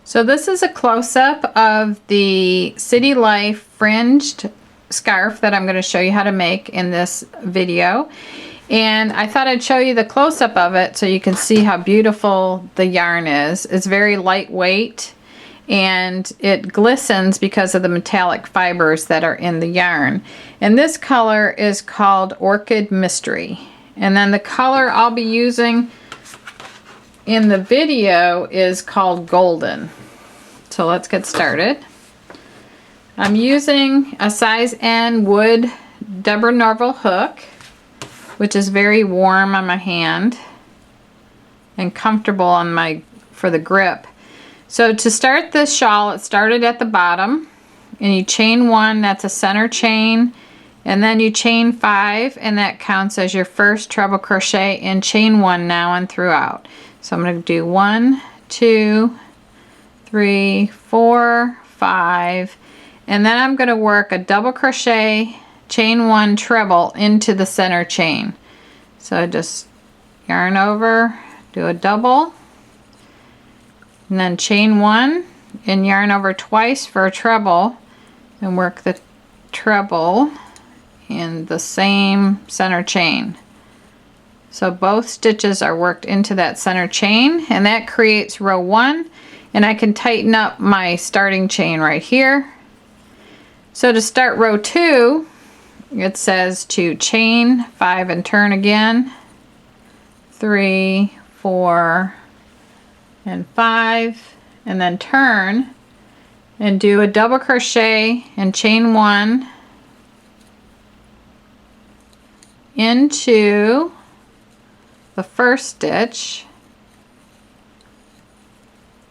So this is a close-up of the City Life fringed scarf that I'm going to show you how to make in this video. And I thought I'd show you the close-up of it so you can see how beautiful the yarn is. It's very lightweight and it glistens because of the metallic fibers that are in the yarn. And this color is called Orchid Mystery. And then the color I'll be using in the video is called Golden. So let's get started. I'm using a size N wood Deborah Norville hook, which is very warm on my hand and comfortable on for the grip. So to start this shawl, it started at the bottom and you chain 1, that's a center chain, and then you chain 5 and that counts as your first treble crochet, and chain 1 now and throughout. So I'm going to do 1, 2, 3, 4, 5, and then I'm going to work a double crochet, chain 1, treble into the center chain. So just yarn over, do a double, and then chain 1 and yarn over twice for a treble, and work the treble in the same center chain. So both stitches are worked into that center chain, and that creates row 1, and I can tighten up my starting chain right here. So to start row 2, it says to chain 5 and turn again, 3, 4, and 5, and then turn and do a double crochet and chain 1 into the first stitch,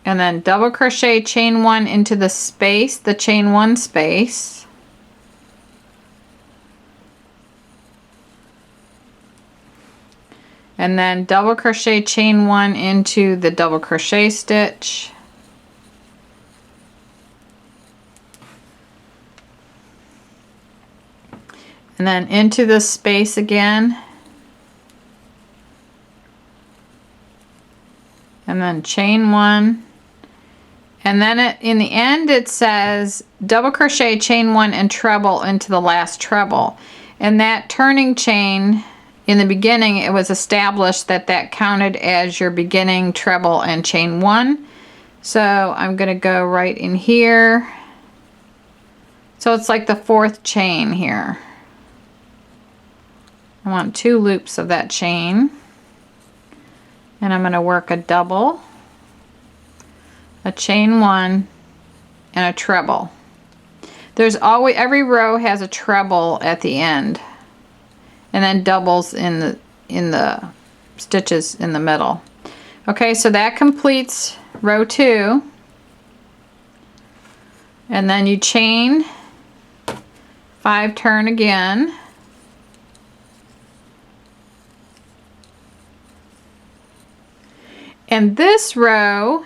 and then double crochet, chain 1 into the space, the chain 1 space, and then double crochet, chain 1 into the double crochet stitch, and then into the space again, and then chain 1, and then in the end it says double crochet, chain 1 and treble into the last treble. And that turning chain, in the beginning it was established that that counted as your beginning treble and chain 1. So I'm going to go right in here. So it's like the 4th chain here. I want 2 loops of that chain, and I'm going to work a double, a chain 1, and a treble. There's always, every row has a treble at the end, and then doubles in the stitches in the middle. Okay, so that completes row 2, and then you chain 5, turn again, and this row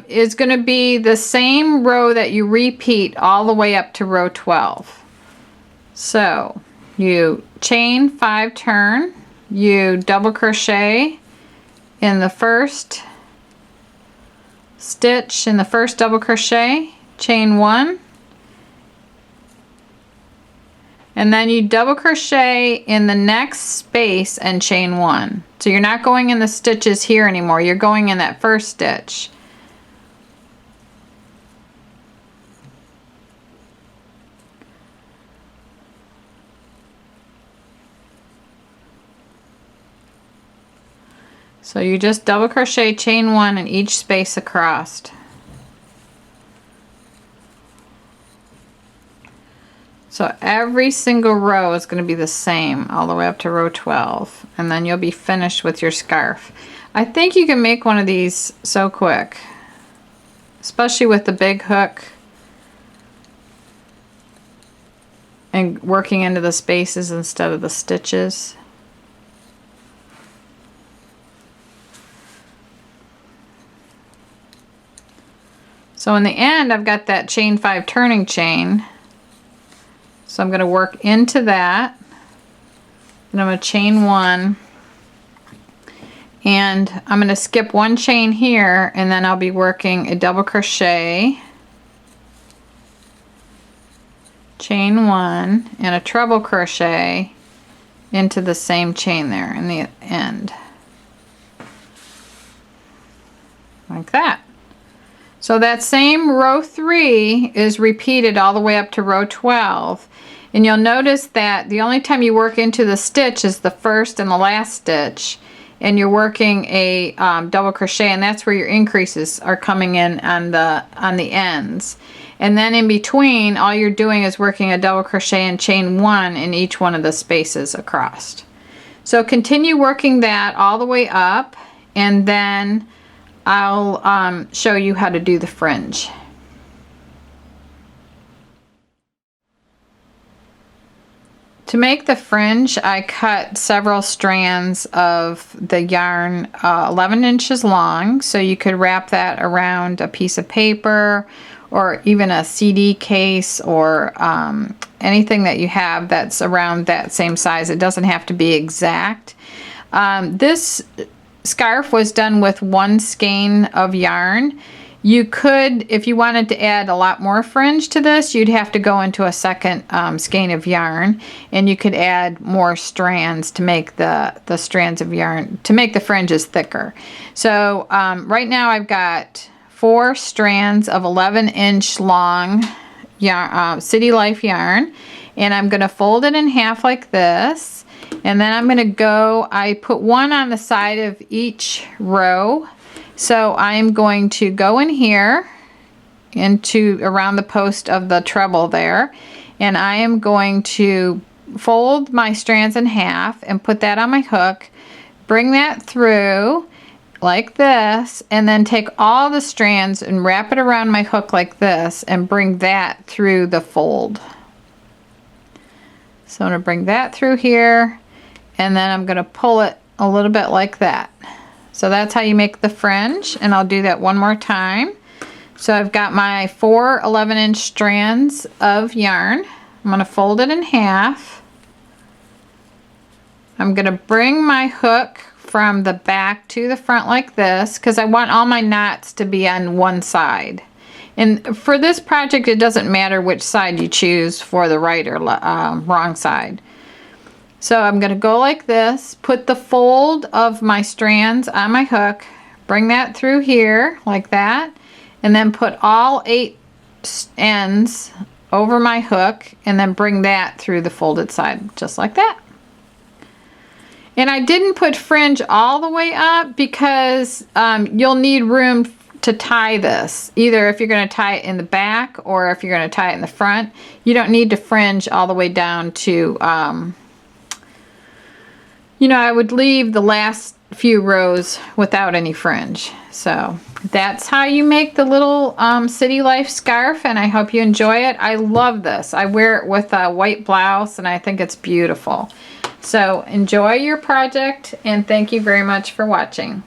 is going to be the same row that you repeat all the way up to row 12. So you chain 5, turn, you double crochet in the first stitch, in the first double crochet, chain 1, and then you double crochet in the next space and chain 1. So you're not going in the stitches here anymore, you're going in that first stitch. So you just double crochet, chain 1 in each space across. So every single row is going to be the same all the way up to row 12, and then you'll be finished with your scarf. I think you can make one of these so quick, especially with the big hook and working into the spaces instead of the stitches. So in the end I've got that chain 5 turning chain. So I'm going to work into that, and I'm going to chain 1, And I'm going to skip one chain here, and then I'll be working a double crochet, chain 1, and a treble crochet into the same chain there in the end, like that. So that same row 3 is repeated all the way up to row 12. And you'll notice that the only time you work into the stitch is the first and the last stitch, and you're working a double crochet, and that's where your increases are coming in on the ends. And then in between, all you're doing is working a double crochet and chain 1 in each one of the spaces across. So continue working that all the way up, and then I'll show you how to do the fringe. To make the fringe, I cut several strands of the yarn 11 inches long, so you could wrap that around a piece of paper or even a CD case or anything that you have that's around that same size. It doesn't have to be exact. This scarf was done with 1 skein of yarn. You could, if you wanted to add a lot more fringe to this, you'd have to go into a second skein of yarn, and you could add more strands to make the strands of yarn, to make the fringes thicker. So right now I've got 4 strands of 11-inch long yarn, City Life yarn, and I'm going to fold it in half like this, and then I'm going to go, I put 1 on the side of each row. So I'm going to go in here into around the post of the treble there, and I am going to fold my strands in half and put that on my hook, bring that through like this, and then take all the strands and wrap it around my hook like this and bring that through the fold. So I'm going to bring that through here, and then I'm going to pull it a little bit like that. So that's how you make the fringe, and I'll do that one more time. So I've got my 4 11-inch strands of yarn. I'm going to fold it in half. I'm going to bring my hook from the back to the front like this, because I want all my knots to be on one side. And for this project, it doesn't matter which side you choose for the right or wrong side. So I'm going to go like this, put the fold of my strands on my hook, bring that through here like that, and then put all 8 ends over my hook, and then bring that through the folded side just like that. And I didn't put fringe all the way up because you'll need room to tie this. Either if you're going to tie it in the back or if you're going to tie it in the front. You don't need to fringe all the way down to you know, I would leave the last few rows without any fringe. So that's how you make the little City Life scarf, and I hope you enjoy it. I love this. I wear it with a white blouse, and I think it's beautiful. So enjoy your project, and thank you very much for watching.